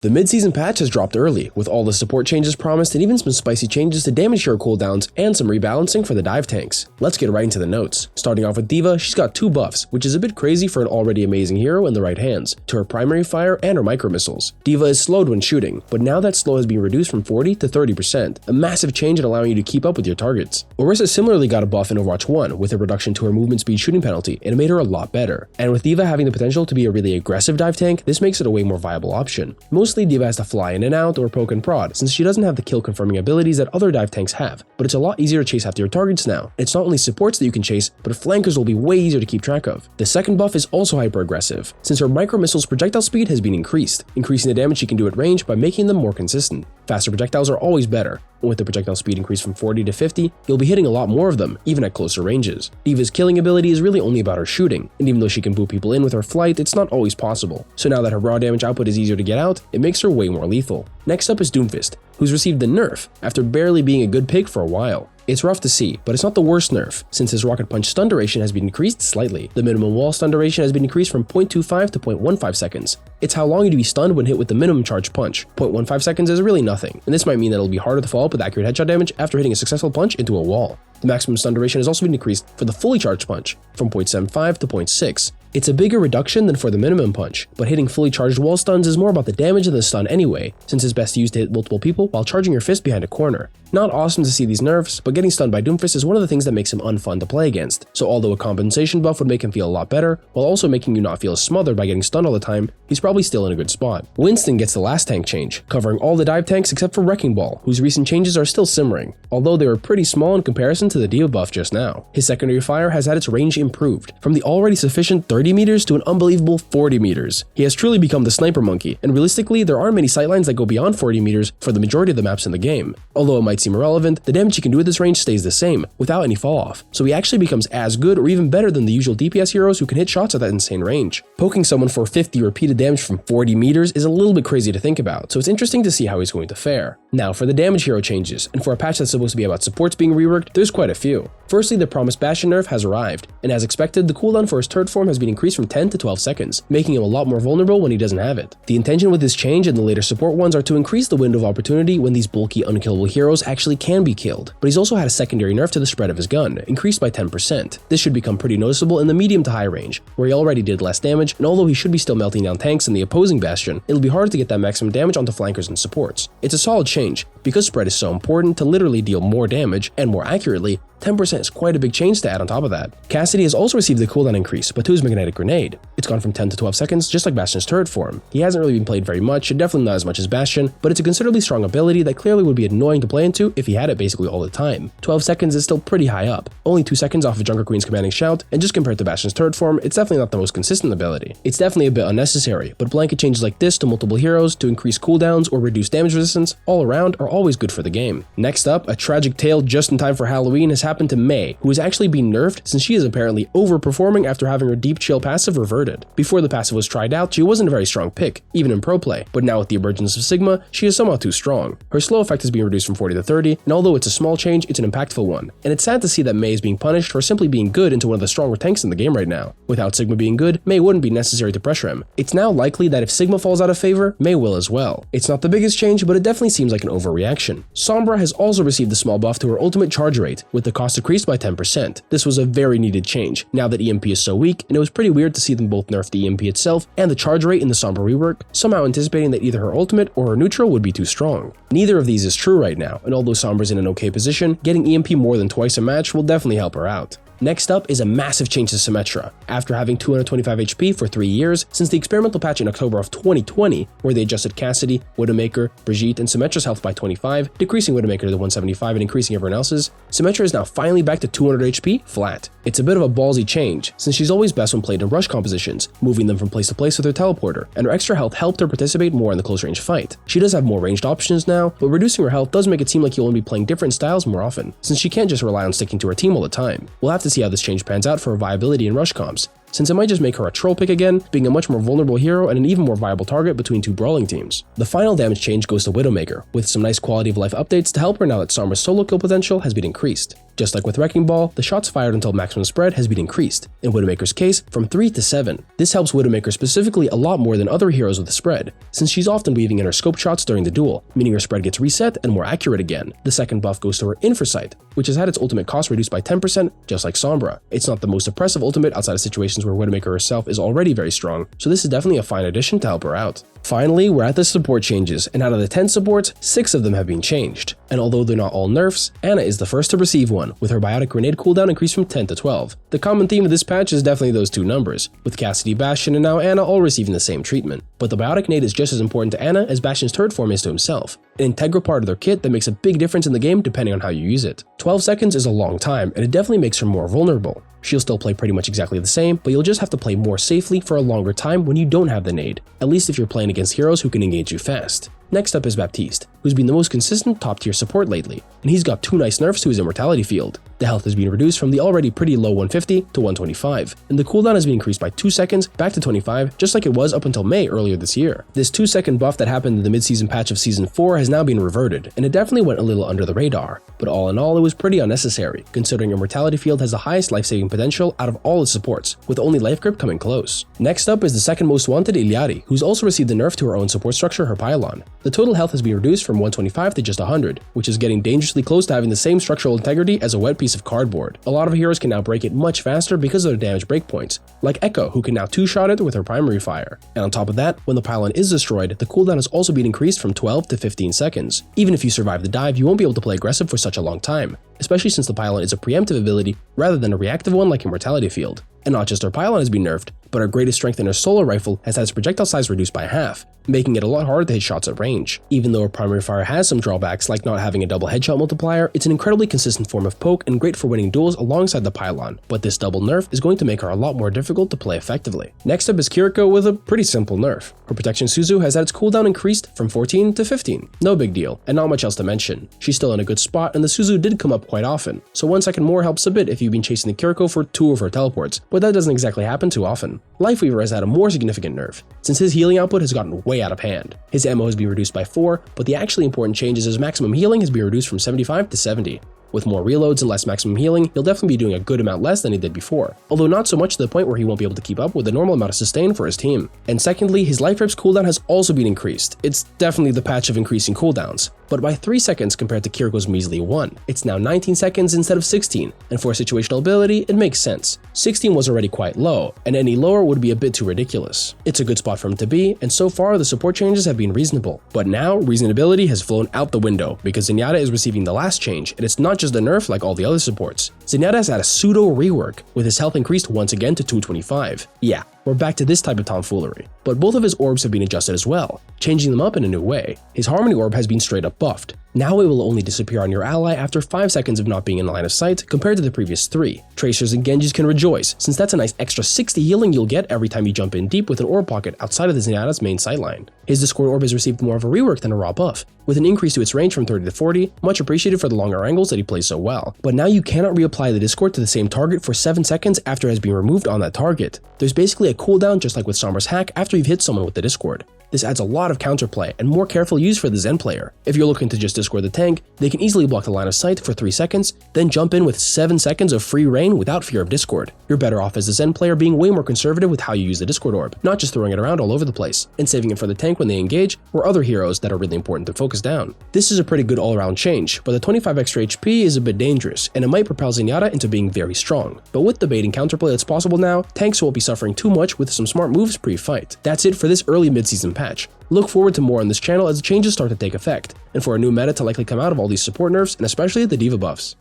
The mid-season patch has dropped early, with all the support changes promised and even some spicy changes to damage hero cooldowns and some rebalancing for the dive tanks. Let's get right into the notes. Starting off with D.Va, she's got 2 buffs, which is a bit crazy for an already amazing hero in the right hands, to her primary fire and her micro missiles. D.Va is slowed when shooting, but now that slow has been reduced from 40 to 30%, a massive change in allowing you to keep up with your targets. Orisa similarly got a buff in Overwatch 1 with a reduction to her movement speed shooting penalty, and it made her a lot better. And with D.Va having the potential to be a really aggressive dive tank, this makes it a way more viable option. Mostly D.Va has to fly in and out or poke and prod, since she doesn't have the kill confirming abilities that other dive tanks have, but it's a lot easier to chase after your targets now. It's not only supports that you can chase, but flankers will be way easier to keep track of. The second buff is also hyper aggressive, since her micro missiles projectile speed has been increased, increasing the damage she can do at range by making them more consistent. Faster projectiles are always better, and with the projectile speed increased from 40 to 50, you'll be hitting a lot more of them, even at closer ranges. D.Va's killing ability is really only about her shooting, and even though she can boot people in with her flight, it's not always possible. So now that her raw damage output is easier to get out, it makes her way more lethal. Next up is Doomfist, who's received the nerf after barely being a good pick for a while. It's rough to see, but it's not the worst nerf, since his rocket punch stun duration has been increased slightly. The minimum wall stun duration has been increased from 0.25 to 0.15 seconds. It's how long you'd be stunned when hit with the minimum charge punch. 0.15 seconds is really nothing, and this might mean that it'll be harder to follow up with accurate headshot damage after hitting a successful punch into a wall. The maximum stun duration has also been decreased for the fully charged punch, from 0.75 to 0.6. It's a bigger reduction than for the minimum punch, but hitting fully charged wall stuns is more about the damage of the stun anyway, since it's best used to hit multiple people while charging your fist behind a corner. Not awesome to see these nerfs, but getting stunned by Doomfist is one of the things that makes him unfun to play against, so although a compensation buff would make him feel a lot better, while also making you not feel smothered by getting stunned all the time, he's probably still in a good spot. Winston gets the last tank change, covering all the dive tanks except for Wrecking Ball, whose recent changes are still simmering, although they were pretty small in comparison to the D.Va buff just now. His secondary fire has had its range improved, from the already sufficient 30 meters to an unbelievable 40 meters. He has truly become the sniper monkey, and realistically, there aren't many sightlines that go beyond 40 meters for the majority of the maps in the game. Although it might seem irrelevant, the damage he can do at this range stays the same, without any fall off, so he actually becomes as good or even better than the usual DPS heroes who can hit shots at that insane range. Poking someone for 50 repeated damage from 40 meters is a little bit crazy to think about, so it's interesting to see how he's going to fare. Now for the damage hero changes, and for a patch that's supposed to be about supports being reworked, there's quite a few. Firstly, the promised Bastion nerf has arrived, and as expected, the cooldown for his turret form has been increased from 10 to 12 seconds, making him a lot more vulnerable when he doesn't have it. The intention with this change and the later support ones are to increase the window of opportunity when these bulky unkillable heroes actually can be killed, but he's also had a secondary nerf to the spread of his gun, increased by 10%. This should become pretty noticeable in the medium to high range, where he already did less damage, and although he should be still melting down tanks in the opposing Bastion, it'll be hard to get that maximum damage onto flankers and supports. It's a solid change, because spread is so important to literally deal more damage, and more accurately, 10% is quite a big change to add on top of that. Cassidy has also received the cooldown increase, but to his magnetic grenade. It's gone from 10 to 12 seconds, just like Bastion's turret form. He hasn't really been played very much, and definitely not as much as Bastion, but it's a considerably strong ability that clearly would be annoying to play into if he had it basically all the time. 12 seconds is still pretty high up, only 2 seconds off of Junker Queen's commanding shout, and just compared to Bastion's turret form, it's definitely not the most consistent ability. It's definitely a bit unnecessary, but blanket changes like this to multiple heroes to increase cooldowns or reduce damage resistance all around are always good for the game. Next up, a tragic tale just in time for Halloween has happened to Mei, who is actually being nerfed since she is apparently overperforming after having her deep chill passive reverted. Before the passive was tried out, she wasn't a very strong pick, even in pro play, but now with the emergence of Sigma, she is somehow too strong. Her slow effect is being reduced from 40 to 30, and although it's a small change, it's an impactful one. And it's sad to see that Mei is being punished for simply being good into one of the stronger tanks in the game right now. Without Sigma being good, Mei wouldn't be necessary to pressure him. It's now likely that if Sigma falls out of favor, Mei will as well. It's not the biggest change, but it definitely seems like an overreaction. Sombra has also received a small buff to her ultimate charge rate, with the cost decreased by 10%. This was a very needed change, now that EMP is so weak, and it was pretty weird to see them both nerf the EMP itself and the charge rate in the Sombra rework, somehow anticipating that either her ultimate or her neutral would be too strong. Neither of these is true right now, and although Sombra's in an okay position, getting EMP more than twice a match will definitely help her out. Next up is a massive change to Symmetra. After having 225 HP for 3 years, since the experimental patch in October of 2020, where they adjusted Cassidy, Widowmaker, Brigitte, and Symmetra's health by 25, decreasing Widowmaker to 175 and increasing everyone else's, Symmetra is now finally back to 200 HP flat. It's a bit of a ballsy change, since she's always best when played in rush compositions, moving them from place to place with her teleporter, and her extra health helped her participate more in the close range fight. She does have more ranged options now, but reducing her health does make it seem like you'll only be playing different styles more often, since she can't just rely on sticking to her team all the time. We'll have to see how this change pans out for her viability in rush comps, since it might just make her a troll pick again, being a much more vulnerable hero and an even more viable target between two brawling teams. The final damage change goes to Widowmaker, with some nice quality of life updates to help her now that Sombra's solo kill potential has been increased. Just like with Wrecking Ball, the shots fired until maximum spread has been increased, in Widowmaker's case from 3 to 7. This helps Widowmaker specifically a lot more than other heroes with the spread, since she's often weaving in her scope shots during the duel, meaning her spread gets reset and more accurate again. The second buff goes to her Infrasight, which has had its ultimate cost reduced by 10%, just like Sombra. It's not the most oppressive ultimate outside of situations where Widowmaker herself is already very strong, so this is definitely a fine addition to help her out. Finally, we're at the support changes, and out of the 10 supports, 6 of them have been changed. And although they're not all nerfs, Ana is the first to receive one, with her biotic grenade cooldown increased from 10 to 12. The common theme of this patch is definitely those two numbers, with Cassidy, Bastion, and now Ana all receiving the same treatment. But the biotic nade is just as important to Ana as Bastion's turret form is to himself, an integral part of their kit that makes a big difference in the game depending on how you use it. 12 seconds is a long time, and it definitely makes her more vulnerable. She'll still play pretty much exactly the same, but you'll just have to play more safely for a longer time when you don't have the nade, at least if you're playing against heroes who can engage you fast. Next up is Baptiste, who's been the most consistent top tier support lately, and he's got 2 nice nerfs to his immortality field. The health has been reduced from the already pretty low 150 to 125, and the cooldown has been increased by 2 seconds back to 25, just like it was up until May earlier this year. This 2-second buff that happened in the mid-season patch of Season 4 has now been reverted, and it definitely went a little under the radar, but all in all it was pretty unnecessary, considering immortality field has the highest life-saving potential out of all its supports, with only life grip coming close. Next up is the second most wanted Iliari, who's also received a nerf to her own support structure, her pylon. The total health has been reduced from 125 to just 100, which is getting dangerously close to having the same structural integrity as a wet piece of cardboard. A lot of heroes can now break it much faster because of their damage breakpoints, like Echo, who can now 2-shot it with her primary fire. And on top of that, when the pylon is destroyed, the cooldown has also been increased from 12 to 15 seconds. Even if you survive the dive, you won't be able to play aggressive for such a long time, especially since the pylon is a preemptive ability rather than a reactive one like Immortality Field. And not just her pylon has been nerfed, but her greatest strength in her solar rifle has had its projectile size reduced by half, making it a lot harder to hit shots at range. Even though her primary fire has some drawbacks like not having a double headshot multiplier, it's an incredibly consistent form of poke and great for winning duels alongside the pylon, but this double nerf is going to make her a lot more difficult to play effectively. Next up is Kiriko with a pretty simple nerf. Her protection Suzu has had its cooldown increased from 14 to 15. No big deal, and not much else to mention. She's still in a good spot, and the Suzu did come up quite often, so 1 second more helps a bit if you've been chasing the Kiriko for 2 of her teleports, but that doesn't exactly happen too often. Lifeweaver has had a more significant nerf, since his healing output has gotten way out of hand. His ammo has been reduced by 4, but the actually important change is his maximum healing has been reduced from 75 to 70. With more reloads and less maximum healing, he'll definitely be doing a good amount less than he did before, although not so much to the point where he won't be able to keep up with the normal amount of sustain for his team. And secondly, his life rip's cooldown has also been increased. It's definitely the patch of increasing cooldowns, but by 3 seconds compared to Kiriko's measly 1. It's now 19 seconds instead of 16, and for a situational ability, it makes sense. 16 was already quite low, and any lower would be a bit too ridiculous. It's a good spot for him to be, and so far the support changes have been reasonable. But now, reasonability has flown out the window, because Zenyatta is receiving the last change, and it's not just a nerf like all the other supports. Zenyatta has had a pseudo rework, with his health increased once again to 225. Yeah, we're back to this type of tomfoolery. But both of his orbs have been adjusted as well, changing them up in a new way. His Harmony orb has been straight up buffed. Now it will only disappear on your ally after 5 seconds of not being in line of sight compared to the previous 3. Tracers and Genjis can rejoice, since that's a nice extra 60 healing you'll get every time you jump in deep with an orb pocket outside of the Zenyatta's main sightline. His Discord orb has received more of a rework than a raw buff, with an increase to its range from 30 to 40, much appreciated for the longer angles that he plays so well. But now you cannot reapply the Discord to the same target for 7 seconds after it has been removed on that target. There's basically a cooldown just like with Sombra's hack after you've hit someone with the Discord. This adds a lot of counterplay and more careful use for the Zen player. If you're looking to just Discord the tank, they can easily block the line of sight for 3 seconds, then jump in with 7 seconds of free reign without fear of Discord. You're better off as a Zen player being way more conservative with how you use the Discord orb, not just throwing it around all over the place, and saving it for the tank when they engage, or other heroes that are really important to focus down. This is a pretty good all-around change, but the 25 extra HP is a bit dangerous, and it might propel Zenyatta into being very strong. But with the bait and counterplay that's possible now, tanks won't be suffering too much with some smart moves pre-fight. That's it for this early mid-season patch. Look forward to more on this channel as the changes start to take effect, and for a new meta to likely come out of all these support nerfs and especially the diva buffs.